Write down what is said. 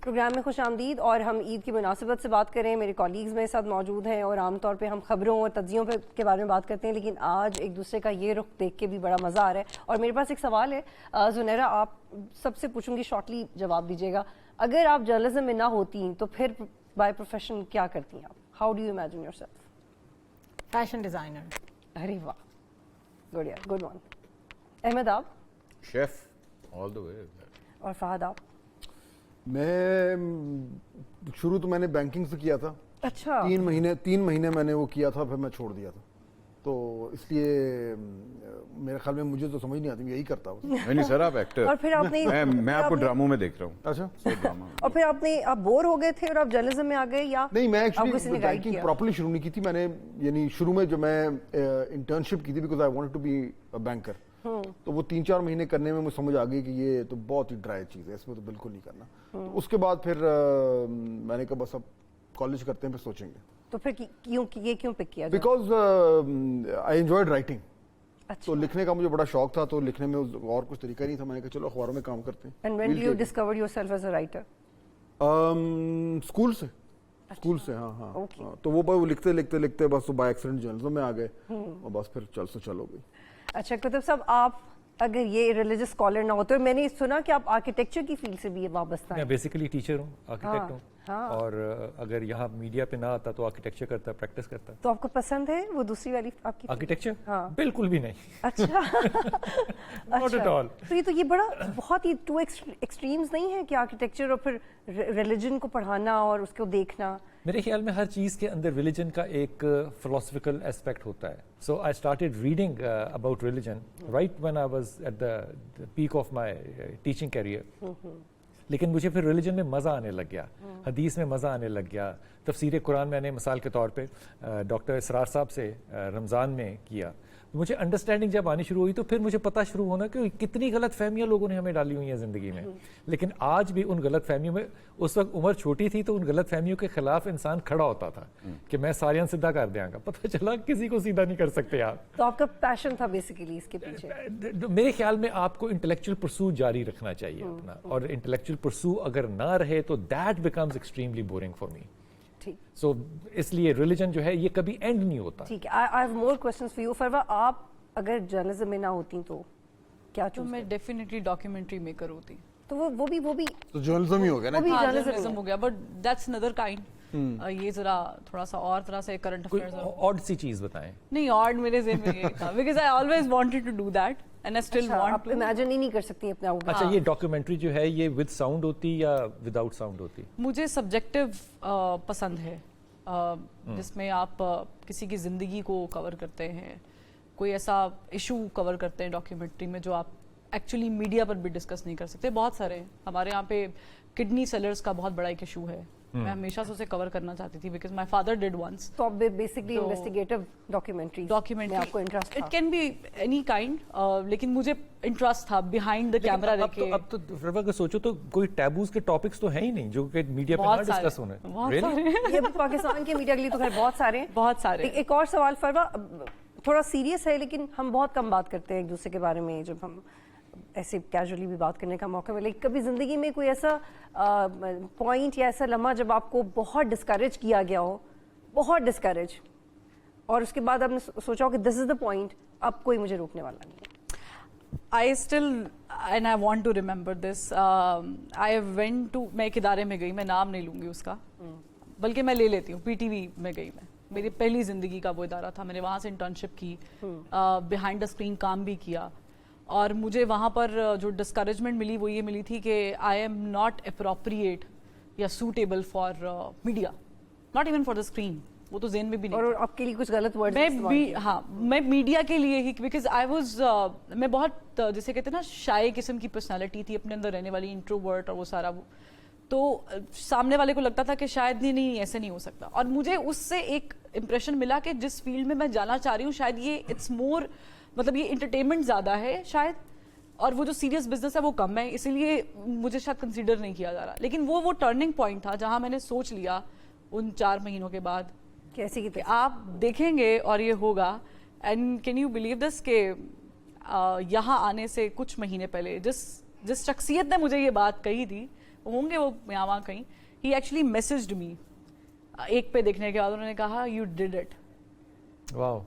Programme میں خوش آمدید. اور ہم عید کی مناسبت سے بات کریں, میرے کولیگز میرے ساتھ موجود ہیں اور عام طور پہ ہم خبروں اور تجزیوں کے بارے میں بات کرتے ہیں, لیکن آج ایک دوسرے کا یہ رخ دیکھ کے بھی بڑا مزہ آ رہا ہے. اور میرے پاس ایک سوال ہے زنیرہ, آپ سب سے پوچھوں گی, شارٹلی جواب دیجیے گا. اگر آپ جرنلزم میں نہ ہوتی تو پھر بائی پروفیشن کیا کرتی ہیں آپ؟ How do you imagine yourself? Fashion designer. ارے واہ, گڈ یار, گڈ ون. احمد آپ؟ Chef all the way. اور فہد آپ؟ میں شروع تو میں نے بینکنگ سے کیا تھا. اچھا. 3 مہینے میں نے وہ کیا تھا, پھر میں چھوڑ دیا تھا. تو اس لیے میرے خیال میں مجھے تو سمجھ نہیں آتی, میں یہی کرتا ہوں. نہیں سر, آپ ایکٹر. اور پھر آپ نے میں آپ کو ڈراموں میں دیکھ رہا ہوں. اچھا. اور پھر آپ بور ہو گئے تھے اور آپ جرنلزم میں آ گئے, یا نہیں, میں آپ کو کسی نے ایکچولی گائیڈ بینکنگ کیا؟ پراپرلی شروع نہیں کی تھی میں نے. یعنی شروع میں جو میں انٹرنشپ کی تھی, because I wanted to be a banker, تو وہ 3-4 مہینے کرنے میں مجھے سمجھ آ گئی کہ یہ تو بہت ہی ڈرائی چیز ہے, اس میں تو بالکل نہیں کرنا. تو اس کے بعد پھر میں نے کہا بس اب کالج کرتے ہیں, پھر سوچیں گے. تو پھر کیوں پک کیا؟ Because I enjoyed writing. تو لکھنے کا مجھے بڑا شوق تھا, تو لکھنے میں اور کچھ طریقہ نہیں تھا. میں نے کہا چلو اخباروں میں کام کرتے ہیں. And when do you discover your self as a writer? School سے. ہاں. تو وہ لکھتے بس بائی ایکسیڈنٹ جرنلزم میں آ گئے, اور بس پھر چلو گئی. اچھا کتب صاحب, آپ اگر یہ ریلیجس اسکالر نہ ہوتے, میں نے سنا کہ آپ آرکیٹیکچر کی فیلڈ سے بھی وابستہ ہیں. میں بیسیکلی ٹیچر ہوں, آرکیٹیکٹ ہوں, اور اگر یہاں میڈیا پہ نہ آتا تو آرکیٹیکچر کرتا, پریکٹس کرتا. تو آپ کو پسند ہے وہ دوسری والی آپ کی آرکیٹیکچر؟ بالکل بھی نہیں. اچھا. Not at all. تو یہ بڑا بہت ہی ٹو ایکسٹریمز نہیں ہے کہ آرکیٹیکچر اور پھر ریلیجن کو پڑھانا اور اس کو دیکھنا؟ میرے خیال میں ہر چیز کے اندر ریلیجن کا ایک فلاسفیکل اسپیکٹ ہوتا ہے. So I started reading about religion right when I was at the peak of my teaching career. لیکن مجھے پھر ریلیجن میں مزہ آنے لگ گیا, حدیث میں مزہ آنے لگ گیا. تفسیر قرآن میں نے مثال کے طور پہ ڈاکٹر اسرار صاحب سے رمضان میں کیا. مجھے انڈرسٹینڈنگ جب آنی شروع ہوئی تو پھر مجھے پتہ شروع ہونا کہ کتنی غلط فہمیاں لوگوں نے ہمیں ڈالی ہوئی ہیں زندگی میں. لیکن آج بھی ان غلط فہمیوں میں, اس وقت عمر چھوٹی تھی تو ان غلط فہمیوں کے خلاف انسان کھڑا ہوتا تھا کہ میں ساریاں سیدھا کر دیاں گا. پتہ چلا کسی کو سیدھا نہیں کر سکتے آپ. تو آپ کا پیشن تھا بیسیکلی اس کے پیچھے؟ میرے خیال میں آپ کو انٹلیکچوئل پرسو جاری رکھنا چاہیے اپنا, اور انٹلیکچوئل پرسو اگر نہ رہے تو that becomes extremely boring for me. So اس لیے ریلیجن جو ہے یہ کبھی اینڈ نہیں ہوتا. ٹھیک ہے, I have more questions for you. Farwa, آپ اگر جرنلزم میں نہ ہوتی تو کیا چوز؟ میں ڈیفینیٹلی ڈاکیومنٹری میکر ہوتی. تو وہ بھی تو جرنلزم ہی ہو گیا نا. جرنلزم ہو گیا, بٹ دیٹس another kind. یہ ذرا تھوڑا سا اور طرح سے کرنٹ افیئرز. آڈ سی چیز بتائیں. نہیں, آڈ میرے ذہن میں یہ تھا because I always wanted to do that and I still want. آپ امیجن ہی نہیں کر سکتی اپنے آپ کو. اچھا, یہ ڈاکیومنٹری جو ہے یہ ود ساؤنڈ ہوتی یا ود آؤٹ ساؤنڈ ہوتی؟ مجھے سبجیکٹو پسند ہے, جس میں آپ کسی کی زندگی کو کور کرتے ہیں, کوئی ایسا ایشو کور کرتے ہیں ڈاکیومنٹری میں جو آپ ایکچولی میڈیا پر بھی ڈسکس نہیں کر سکتے. بہت سارے ہمارے یہاں پہ کڈنی سیلرز کا بہت بڑا ایک ایشو ہے. میں ہمیشہ سے اسے کور کرنا چاہتی تھی because my father died once. تو بیسکلی انویسٹیگیٹو ڈاکیومنٹری آپ کو انٹرسٹ تھا؟ It can be any kind, لیکن مجھے انٹرسٹ تھا بیہائنڈ دا کیمرا رہ کے. اب تو فروا اگر سوچو تو کوئی ٹیبوز کے ٹاپکس تو ہیں ہی نہیں جو کہ میڈیا پہ نہ ڈسکس ہونے. یہ پاکستان کے میڈیا کے لیے تو خیر بہت سارے ہیں. بہت سارے. ایک اور سوال فروا, تھوڑا سیریس ہے لیکن ہم بہت کم بات کرتے ہیں ایک دوسرے کے بارے میں, جب ہم ایسے کیجولی بھی بات کرنے کا موقع ملے. کبھی زندگی میں کوئی ایسا پوائنٹ یا ایسا لمحہ جب آپ کو بہت ڈسکریج کیا گیا ہو, بہت ڈسکریج, اور اس کے بعد آپ نے سوچا ہو کہ دس از دا پوائنٹ, اب کوئی مجھے روکنے والا نہیں ہے؟ I still, and I want to remember this, I went to, میں ایک ادارے میں گئی, میں نام نہیں لوں گی اس کا, بلکہ میں لے لیتی ہوں, پی ٹی وی میں گئی. میں میری پہلی زندگی کا وہ ادارہ تھا, میں نے وہاں سے انٹرنشپ کی, بیہائنڈ دا اسکرین کام بھی کیا, اور مجھے وہاں پر جو ڈسکریجمنٹ ملی وہ یہ ملی تھی کہ آئی ایم ناٹ اپروپریٹ یا suitable for media, not even for the screen. وہ تو ذہن میں بھی نہیں. اور آپ کے لیے کچھ غلط ورڈ میں میڈیا کے لیے ہی, بیکاز آئی واز, میں بہت جیسے کہتے ہیں نا شائع قسم کی پرسنالٹی تھی, اپنے اندر رہنے والی, انٹروورٹ اور وہ سارا. تو سامنے والے کو لگتا تھا کہ شاید نہیں ایسے نہیں ہو سکتا, اور مجھے اس سے ایک امپریشن ملا کہ جس فیلڈ میں جانا چاہ رہی ہوں شاید یہ اٹس مور, مطلب یہ انٹرٹینمنٹ زیادہ ہے شاید, اور وہ جو سیریس بزنس ہے وہ کم ہے, اسی لیے مجھے شاید کنسیڈر نہیں کیا جا رہا. لیکن وہ ٹرننگ پوائنٹ تھا جہاں میں نے سوچ لیا ان 4 مہینوں کے بعد کہ آپ دیکھیں گے اور یہ ہوگا. And can you believe this کہ یہاں آنے سے کچھ مہینے پہلے جس شخصیت نے مجھے یہ بات کہی تھی ہوں گے وہ یہاں وہاں کہیں. He actually messaged me ایک پہ دیکھنے کے بعد, انہوں نے کہا you did it. Wow.